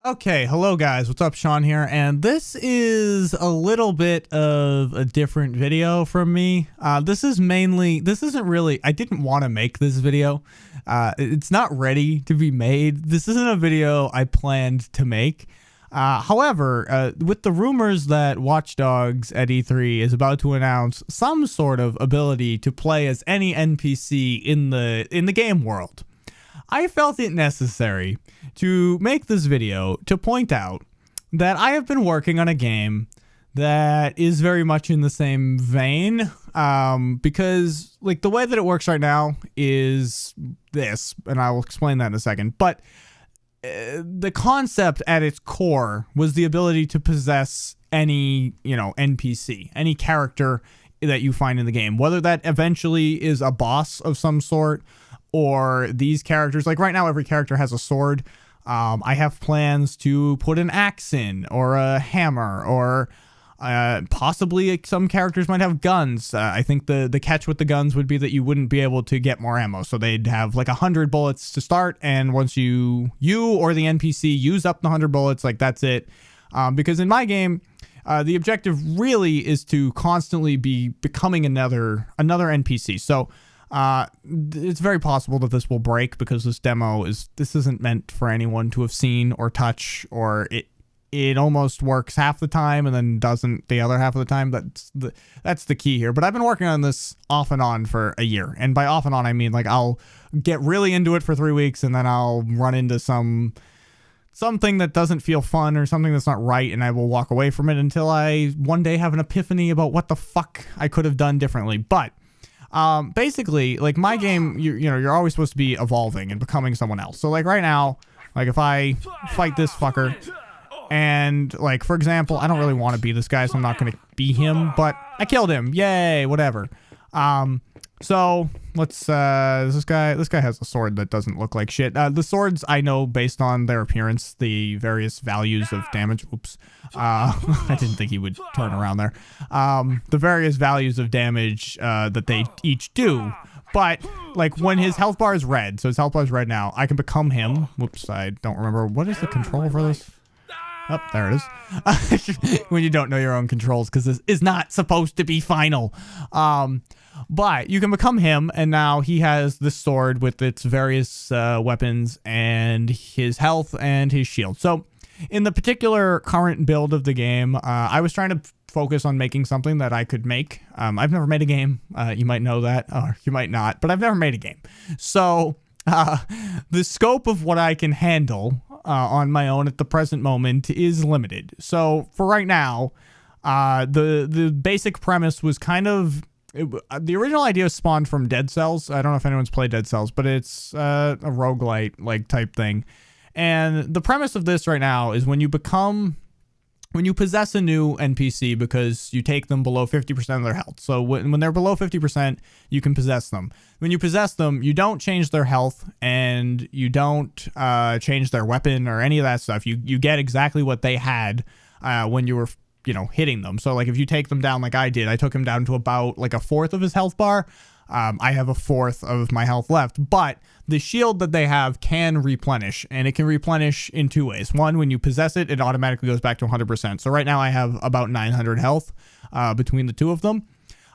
Okay, hello guys, what's up? Sean here, and this is a little bit of a different video from me. This isn't really, I didn't want to make this video. It's not ready to be made. This isn't a video I planned to make. However, with the rumors that Watch Dogs at E3 is about to announce some sort of ability to play as any NPC in the game world, I felt it necessary to make this video to point out that I have been working on a game that is very much in the same vein, because like the way that it works right now is this, and I will explain that in a second, but the concept at its core was the ability to possess any, NPC, any character that you find in the game, whether that eventually is a boss of some sort or these characters. Like right now, every character has a sword. I have plans to put an axe in, or a hammer, or possibly some characters might have guns. I think the catch with the guns would be that you wouldn't be able to get more ammo. So they'd have like 100 bullets to start, and once you or the NPC use up the 100 bullets, like that's it. Because in my game, the objective really is to constantly be becoming another NPC. So it's very possible that this will break, because this isn't meant for anyone to have seen or touch, or it almost works half the time and then doesn't the other half of the time. That's the key here. But I've been working on this off and on for a year, and by off and on I mean like I'll get really into it for 3 weeks and then I'll run into something that doesn't feel fun or something that's not right, and I will walk away from it until I one day have an epiphany about what the fuck I could have done differently. But basically, like my game, you're always supposed to be evolving and becoming someone else. So like right now, like if I fight this fucker, and like for example, I don't really want to be this guy, so I'm not gonna be him, but I killed him, yay, whatever. So let's this guy has a sword that doesn't look like shit. The swords I know based on their appearance, the various values of damage. Oops. I didn't think he would turn around there. The various values of damage that they each do. But like when his health bar is red, so his health bar is red now, I can become him. Whoops, I don't remember. What is the control for this? Oh, there it is. When you don't know your own controls, because this is not supposed to be final. But you can become him, and now he has this sword with its various weapons and his health and his shield. So in the particular current build of the game, I was trying to focus on making something that I could make. I've never made a game. You might know that, or you might not, but I've never made a game. So the scope of what I can handle on my own at the present moment is limited. So for right now, the basic premise was kind of... the original idea spawned from Dead Cells. I don't know if anyone's played Dead Cells, but it's a roguelite like type thing. And the premise of this right now is when you possess a new NPC, because you take them below 50% of their health. So when they're below 50%, you can possess them. When you possess them, you don't change their health, and you don't change their weapon or any of that stuff. You get exactly what they had when you were hitting them. So like if you take them down like I did, I took him down to about like a fourth of his health bar. I have a fourth of my health left, but the shield that they have can replenish, and it can replenish in two ways. One, when you possess it, it automatically goes back to 100%. So right now I have about 900 health between the two of them.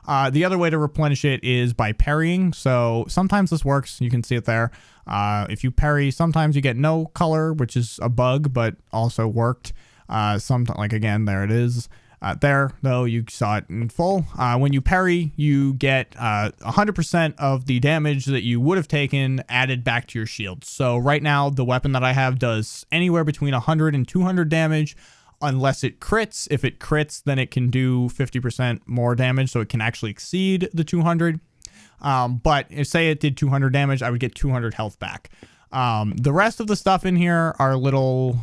The other way to replenish it is by parrying. So sometimes this works. You can see it there. If you parry, sometimes you get no color, which is a bug, but also worked. Sometimes, like again, there it is. There, though, you saw it in full. When you parry, you get 100% of the damage that you would have taken added back to your shield. So right now, the weapon that I have does anywhere between 100 and 200 damage, unless it crits. If it crits, then it can do 50% more damage, so it can actually exceed the 200. But if, say it did 200 damage, I would get 200 health back. The rest of the stuff in here are little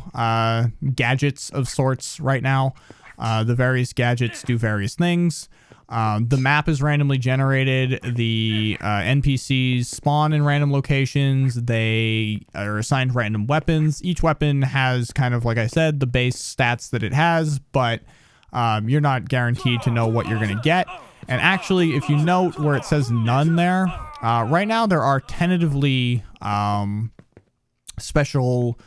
gadgets of sorts right now. The various gadgets do various things. The map is randomly generated. The NPCs spawn in random locations. They are assigned random weapons. Each weapon has kind of, like I said, the base stats that it has, but you're not guaranteed to know what you're going to get. And actually, if you note where it says none there, right now there are tentatively special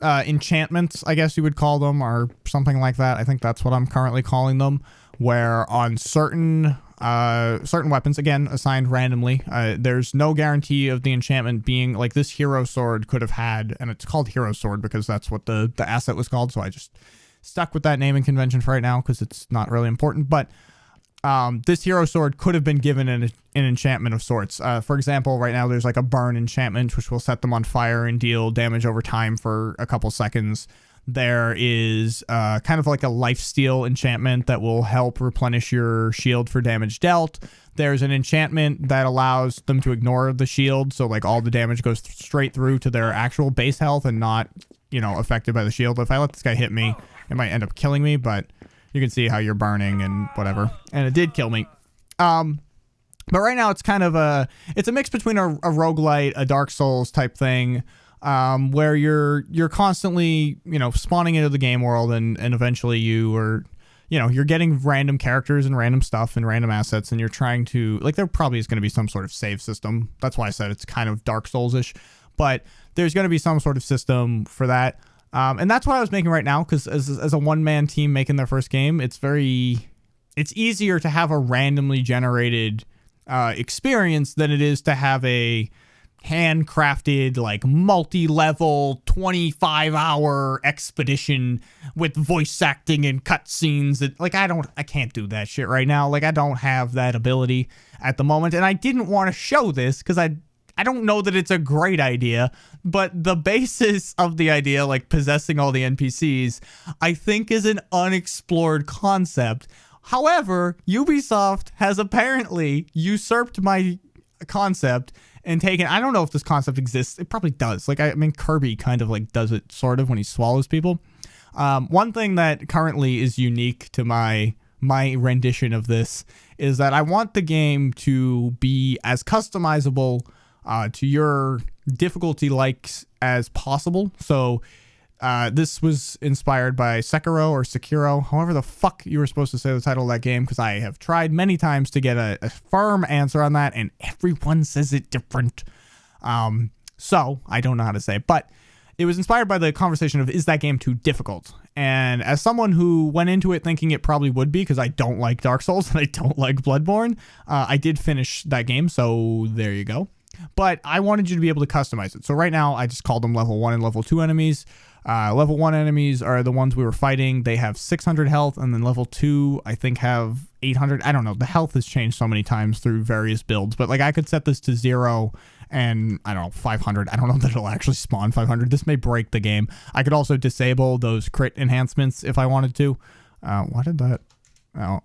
enchantments, I guess you would call them, or something like that. I think that's what I'm currently calling them, where on certain weapons, again, assigned randomly, there's no guarantee of the enchantment being, like, this hero sword could have had, and it's called hero sword because that's what the asset was called, so I just stuck with that naming convention for right now because it's not really important, but this hero sword could have been given an enchantment of sorts. For example, right now there's like a burn enchantment, which will set them on fire and deal damage over time for a couple seconds. There is kind of like a lifesteal enchantment that will help replenish your shield for damage dealt. There's an enchantment that allows them to ignore the shield, so like all the damage goes straight through to their actual base health and not, you know, affected by the shield. If I let this guy hit me, it might end up killing me, but you can see how you're burning and whatever. And it did kill me. But right now it's kind of it's a mix between a roguelite, a Dark Souls type thing, where you're constantly, you know, spawning into the game world and eventually you're getting random characters and random stuff and random assets, and you're trying to, like, there probably is going to be some sort of save system. That's why I said it's kind of Dark Souls-ish, but there's going to be some sort of system for that. And that's what I was making right now, because as a one-man team making their first game, it's easier to have a randomly generated experience than it is to have a handcrafted, like, multi-level 25-hour expedition with voice acting and cutscenes. That, like, I can't do that shit right now. Like, I don't have that ability at the moment, and I didn't want to show this because I don't know that it's a great idea, but the basis of the idea, like possessing all the NPCs, I think is an unexplored concept. However, Ubisoft has apparently usurped my concept and taken, I don't know if this concept exists. It probably does. Like, I mean, Kirby kind of like does it sort of when he swallows people. One thing that currently is unique to my rendition of this is that I want the game to be as customizable to your difficulty likes as possible. So this was inspired by Sekiro, however the fuck you were supposed to say the title of that game, because I have tried many times to get a firm answer on that, and everyone says it different. So I don't know how to say it, but it was inspired by the conversation of, is that game too difficult? And as someone who went into it thinking it probably would be, because I don't like Dark Souls and I don't like Bloodborne, I did finish that game, so there you go. But I wanted you to be able to customize it. So right now, I just called them level 1 and level 2 enemies. Level 1 enemies are the ones we were fighting. They have 600 health, and then level 2, I think, have 800. I don't know. The health has changed so many times through various builds. But, like, I could set this to 0 and, I don't know, 500. I don't know that it'll actually spawn 500. This may break the game. I could also disable those crit enhancements if I wanted to. What did that... Oh,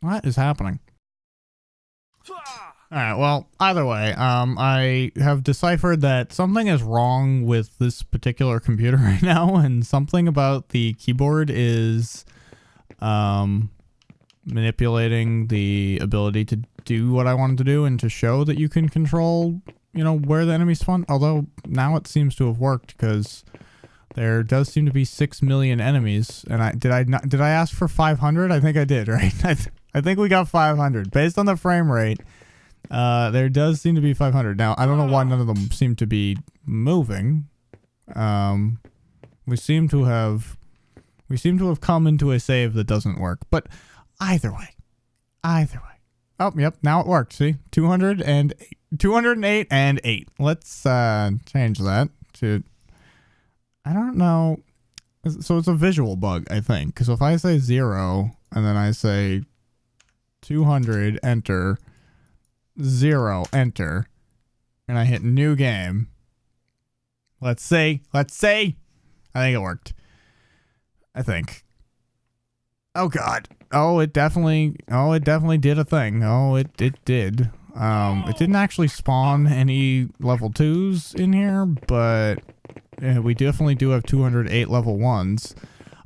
what is happening? Alright, well, either way, I have deciphered that something is wrong with this particular computer right now, and something about the keyboard is manipulating the ability to do what I wanted to do and to show that you can control, you know, where the enemies spawn. Although, now it seems to have worked, because there does seem to be 6 million enemies, and did I ask for 500? I think I did, right? I think we got 500. Based on the frame rate, there does seem to be 500. Now, I don't know why none of them seem to be moving. We seem to have come into a save that doesn't work. But either way. Oh, yep, now it worked. See? 208 and 8. Let's change that to, I don't know. So it's a visual bug, I think. Because if I say 0 and then I say 200, enter, 0, enter, and I hit new game. Let's see. I think it worked. I think. Oh god. Oh, it definitely did a thing. Oh, it did. It didn't actually spawn any level 2s in here, but we definitely do have 208 level 1s.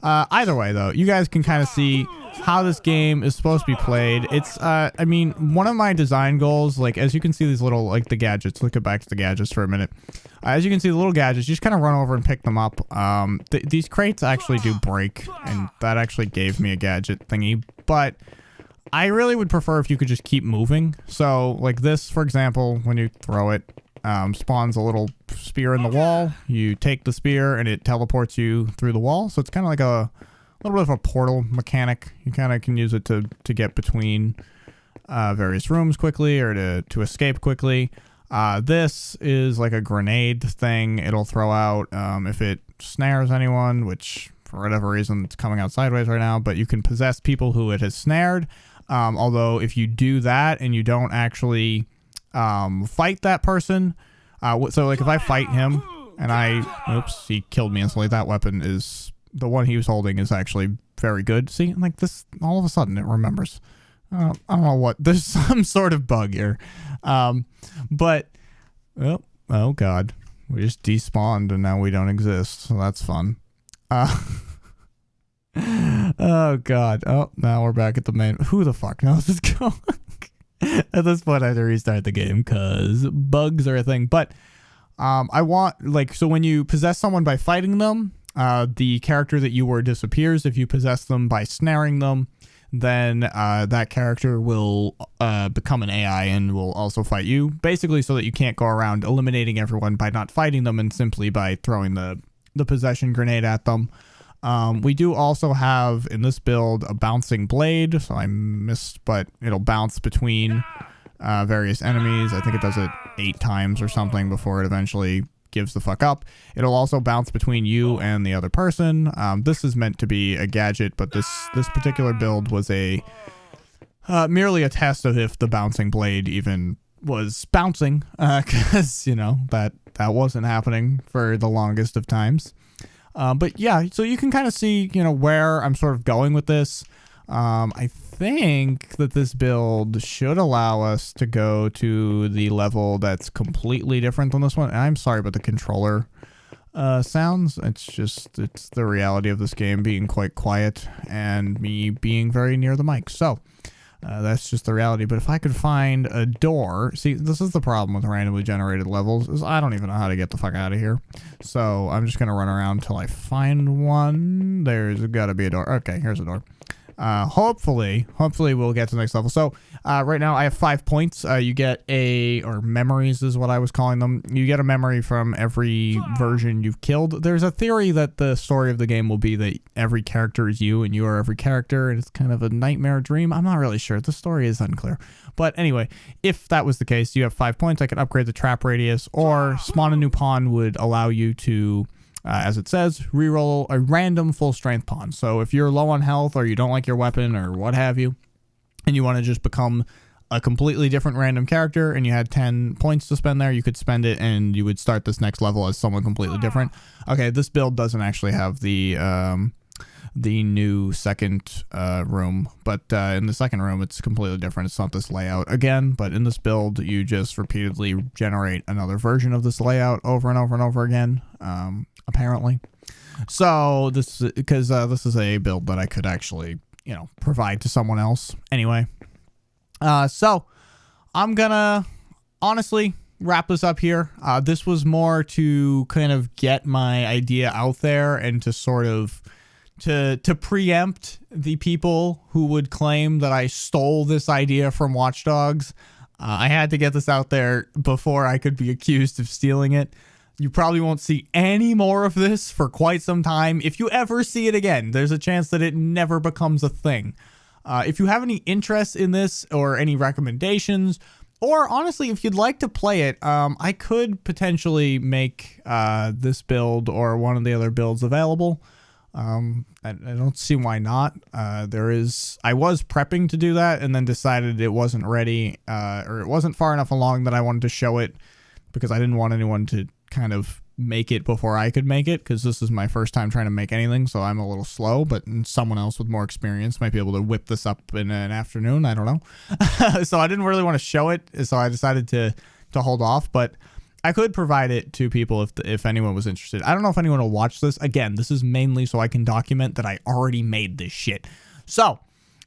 Either way, though, you guys can kind of see how this game is supposed to be played. It's, I mean, one of my design goals, like, as you can see these little, like, the gadgets, look back to the gadgets for a minute. As you can see, the little gadgets, you just kind of run over and pick them up. These crates actually do break, and that actually gave me a gadget thingy, but I really would prefer if you could just keep moving. So, like this, for example, when you throw it, spawns a little spear in the wall. You take the spear and it teleports you through the wall. So it's kind of like a little bit of a portal mechanic. You kind of can use it to get between various rooms quickly or to escape quickly. This is like a grenade thing. It'll throw out if it snares anyone, which for whatever reason it's coming out sideways right now, but you can possess people who it has snared. Although if you do that and you don't actually fight that person, so like if I fight him and oops, he killed me instantly. That weapon is, the one he was holding is actually very good. See, like this, all of a sudden it remembers. I don't know what, there's some sort of bug here. But, oh God, we just despawned and now we don't exist. So that's fun. Oh God. Oh, now we're back at the main. Who the fuck knows what's going on? At this point I have to restart the game because bugs are a thing. But I want, like, so when you possess someone by fighting them, the character that you were disappears. If you possess them by snaring them, then that character will become an AI and will also fight you, basically so that you can't go around eliminating everyone by not fighting them and simply by throwing the possession grenade at them. We do also have in this build a bouncing blade, so I missed, but it'll bounce between various enemies. I think it does it 8 times or something before it eventually gives the fuck up. It'll also bounce between you and the other person. This is meant to be a gadget, but this particular build was a merely a test of if the bouncing blade even was bouncing, because you know that wasn't happening for the longest of times. But yeah, so you can kind of see, you know, where I'm sort of going with this. I think that this build should allow us to go to the level that's completely different than this one. And I'm sorry about the controller sounds. It's the reality of this game being quite quiet and me being very near the mic. So that's just the reality. But if I could find a door, see, this is the problem with randomly generated levels, is I don't even know how to get the fuck out of here. So I'm just going to run around until I find one. There's got to be a door. Okay, here's a door. Hopefully we'll get to the next level. So right now I have 5 points. You get or memories is what I was calling them. You get a memory from every version you've killed. There's a theory that the story of the game will be that every character is you and you are every character, and it's kind of a nightmare dream. I'm not really sure. The story is unclear. But anyway, if that was the case, you have 5 points. I could upgrade the trap radius, or spawn a new pawn would allow you to as it says, reroll a random full strength pawn. So if you're low on health or you don't like your weapon or what have you, and you want to just become a completely different random character and you had 10 points to spend there, you could spend it and you would start this next level as someone completely different. Okay, this build doesn't actually have the new second room, but in the second room it's completely different. It's not this layout again, but in this build you just repeatedly generate another version of this layout over and over and over again, apparently. So this is a build that I could actually, you know, provide to someone else anyway. So I'm gonna honestly wrap this up here. This was more to kind of get my idea out there and to sort of to preempt the people who would claim that I stole this idea from Watch Dogs. I had to get this out there before I could be accused of stealing it. You probably won't see any more of this for quite some time. If you ever see it again, there's a chance that it never becomes a thing. If you have any interest in this or any recommendations, or honestly, if you'd like to play it, I could potentially make this build or one of the other builds available. I don't see why not. I was prepping to do that and then decided it wasn't ready, or it wasn't far enough along that I wanted to show it, because I didn't want anyone to kind of make it before I could make it, because this is my first time trying to make anything, so I'm a little slow, but someone else with more experience might be able to whip this up in an afternoon. I don't know. So I didn't really want to show it, so I decided to hold off, but I could provide it to people if anyone was interested. I don't know if anyone will watch this. Again, this is mainly so I can document that I already made this shit. So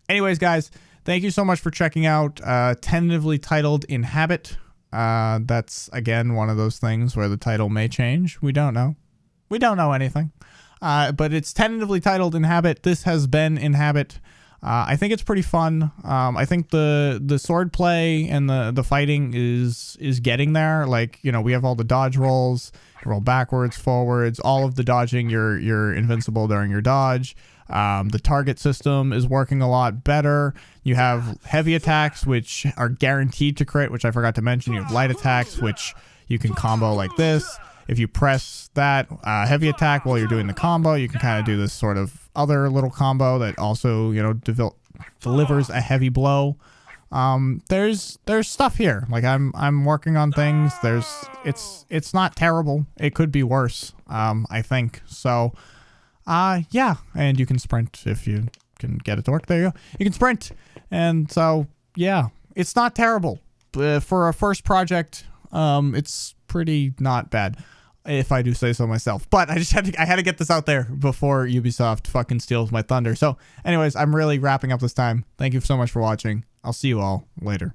anyways, guys, thank you so much for checking out tentatively titled Inhabit. That's again one of those things where the title may change. We don't know. We don't know anything. But it's tentatively titled Inhabit. This has been Inhabit. I think it's pretty fun. I think the sword play and the fighting is getting there. Like, you know, we have all the dodge rolls, roll backwards, forwards, all of the dodging. You're invincible during your dodge. The target system is working a lot better. You have heavy attacks, which are guaranteed to crit, which I forgot to mention. You have light attacks, which you can combo like this. If you press that heavy attack while you're doing the combo, you can kind of do this sort of other little combo that also, you know, delivers a heavy blow. There's stuff here. Like I'm working on things. It's not terrible. It could be worse. I think so. Yeah, and you can sprint if you can get it to work. There you go. You can sprint, and so yeah, it's not terrible. For a first project, it's pretty not bad, if I do say so myself. But I had to get this out there before Ubisoft fucking steals my thunder. So anyways, I'm really wrapping up this time. Thank you so much for watching. I'll see you all later.